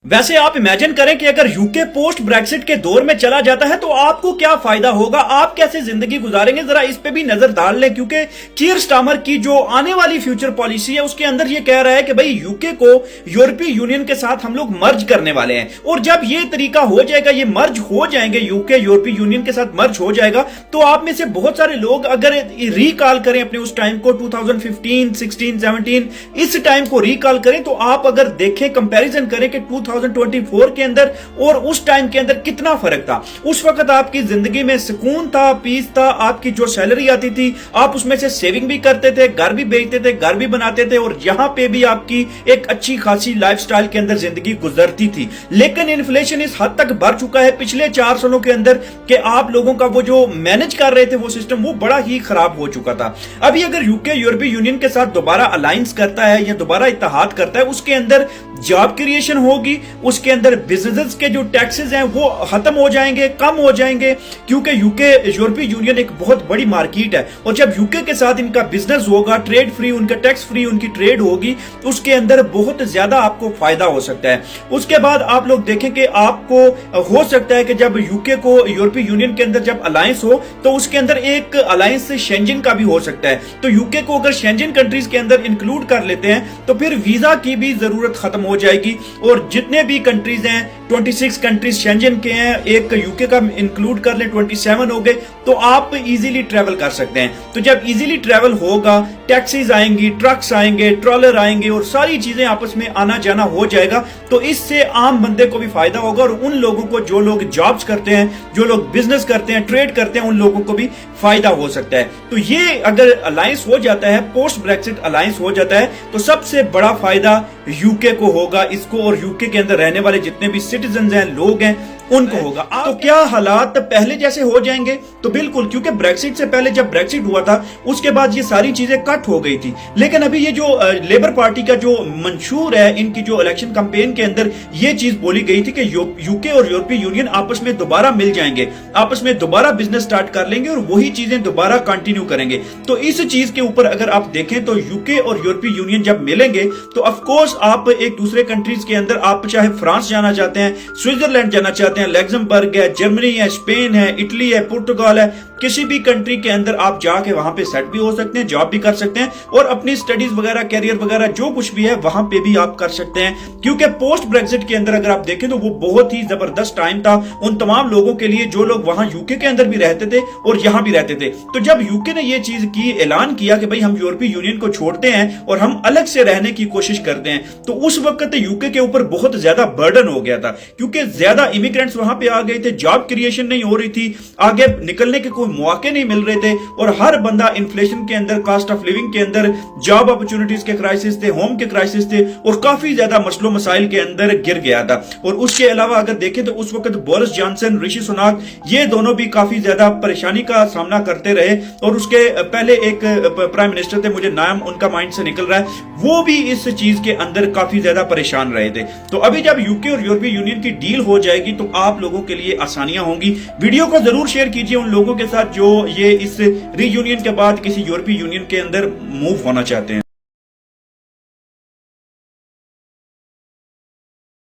वैसे आप इमेजिन करें कि अगर यूके पोस्ट ब्रेक्सिट के दौर में चला जाता है तो आपको क्या फायदा होगा, आप कैसे जिंदगी गुजारेंगे, जरा इस पे भी नजर डाल लें। क्योंकि कीर स्टामर की जो आने वाली फ्यूचर पॉलिसी है उसके अंदर ये कह रहा है कि भाई यूके को यूरोपीय यूनियन के साथ हम लोग मर्ज करने वाले हैं, और जब ये तरीका हो जाएगा, ये मर्ज हो जाएंगे, यूके यूरोपीय यूनियन के साथ मर्ज हो जाएगा, तो आप में से बहुत सारे लोग अगर रिकॉल करें अपने उस टाइम को 2015, 16, 17 इस टाइम को रिकॉल करें तो आप अगर देखें, कंपैरिजन करें कि 2024 के अंदर और उस टाइम के अंदर कितना फर्क था। उस वक्त आपकी जिंदगी में सुकून था, पीस था, आपकी जो सैलरी आती थी आप उसमें से सेविंग भी करते थे, घर भी बेचते थे, घर भी बनाते थे, और यहां पे भी आपकी एक अच्छी खासी लाइफस्टाइल के अंदर जिंदगी गुजरती थी। लेकिन इन्फ्लेशन इस हद तक बढ़ चुका है पिछले 4 सालों के अंदर कि आप लोगों का वो जो मैनेज कर रहे थे वो सिस्टम वो बड़ा ही खराब हो चुका था। अभी अगर यूके यूरोपीय यूनियन के साथ दोबारा अलायंस करता है या दोबारा इत्तेहाद करता है, उसके अंदर जॉब क्रिएशन होगी, उसके अंदर बिजनेसेस के जो टैक्सेस हैं वो खत्म हो जाएंगे, कम हो जाएंगे, क्योंकि यूके यूरोपीय यूनियन एक बहुत बड़ी मार्केट है, और जब यूके के साथ इनका बिजनेस होगा, ट्रेड फ्री, उनका टैक्स फ्री उनकी ट्रेड होगी, तो उसके अंदर बहुत ज्यादा आपको फायदा हो सकता है। उसके बाद आप लोग देखें कि आपको हो सकता है कि जब यूके को यूरोपीय यूनियन के अंदर जब अलायंस हो तो उसके अंदर एक अलायंस शेंजन का भी हो सकता है। तो यूके को अगर शेंजन कंट्रीज के अंदर इंक्लूड कर लेते हैं तो फिर वीजा की भी जरूरत खत्म हो जाएगी, और जितने भी कंट्रीज हैं 26 कंट्रीज शेंजन के हैं, एक यूके का इंक्लूड कर लें 27 हो गए, तो आप इजीली ट्रेवल कर सकते हैं। तो जब इजीली ट्रेवल होगा, टैक्सीज आएंगी, ट्रक्स आएंगे, ट्रॉलर आएंगे, और सारी चीजें आपस में आना जाना हो जाएगा, तो इससे आम बंदे को भी फायदा होगा, और उन लोगों को जो लोग जॉब्स करते हैं, जो लोग बिजनेस करते हैं, ट्रेड करते हैं, उन लोगों को भी फायदा हो सकता है। तो ये अगर अलायंस हो जाता है, पोस्ट ब्रेक्सिट अलायंस हो जाता है, तो सबसे बड़ा फायदा यूके को होगा, इसको, और यूके के अंदर रहने वाले जितने भी सिटीजन हैं, लोग हैं, उनको होगा। तो क्या हालात पहले जैसे हो जाएंगे? तो बिल्कुल, क्योंकि ब्रेक्सिट से पहले जब ब्रेक्सिट हुआ था उसके बाद ये सारी चीजें कट हो गई थी। लेकिन अभी ये जो लेबर पार्टी का जो मंशूर है, इनकी जो इलेक्शन कैंपेन के अंदर ये चीज बोली गई थी कि यूके और यूरोपीय यूनियन आपस में दोबारा मिल जाएंगे, आपस में दोबारा बिजनेस स्टार्ट कर लेंगे और वही चीजें दोबारा कंटिन्यू करेंगे। तो इस चीज के ऊपर अगर आप देखें तो यूके और यूरोपीय यूनियन जब मिलेंगे तो ऑफकोर्स आप एक दूसरे कंट्रीज के अंदर, आप चाहे फ्रांस जाना चाहते हैं, स्विट्जरलैंड जाना चाहते हैं, लग्जमबर्ग है, जर्मनी है, स्पेन है, इटली है, पुर्तगाल है, किसी भी कंट्री के अंदर आप जाके वहां पे सेट भी हो सकते हैं, जॉब भी कर सकते हैं, और अपनी स्टडीज वगैरह, कैरियर वगैरह जो कुछ भी है वहां पे भी आप कर सकते हैं। क्योंकि पोस्ट ब्रेक्सिट के अंदर अगर आप देखें तो वो बहुत ही जबरदस्त टाइम था उन तमाम लोगों के लिए जो लोग वहां यूके के अंदर भी रहते थे और यहां भी रहते थे। तो जब यूके ने ये चीज की, ऐलान किया कि भाई हम यूरोपीय यूनियन को छोड़ते हैं और हम अलग से रहने की कोशिश करते हैं, तो उस वक्त यूके के ऊपर बहुत ज्यादा बर्डन हो गया था, क्योंकि ज्यादा इमिग्रेंट्स वहां पे आ गए थे, जॉब क्रिएशन नहीं हो रही थी, आगे निकलने के कोई मौके नहीं मिल रहे थे, और हर बंदा इन्फ्लेशन के अंदर, कॉस्ट ऑफ लिविंग के अंदर, जॉब अपॉर्चुनिटीज के क्राइसिस थे, होम के क्राइसिस थे, और काफी ज्यादा मसलों मसाइल के अंदर गिर गया था। और उसके अलावा अगर देखें तो उस वक्त बोरिस जॉनसन, ऋषि सुनाक, ये दोनों भी काफी ज्यादा परेशानी का सामना करते रहे, और उसके पहले एक प्राइम मिनिस्टर थे, मुझे नाम उनका माइंड से निकल रहा है, वो भी इस चीज के अंदर काफी ज्यादा परेशान रहे थे। तो अभी जब यूके और यूरोपीय यूनियन की डील हो जाएगी तो आप लोगों के लिए आसानियां होंगी। वीडियो को जरूर शेयर कीजिए उन लोगों के साथ जो ये इस रीयूनियन के बाद किसी यूरोपीय यूनियन के अंदर मूव होना चाहते हैं।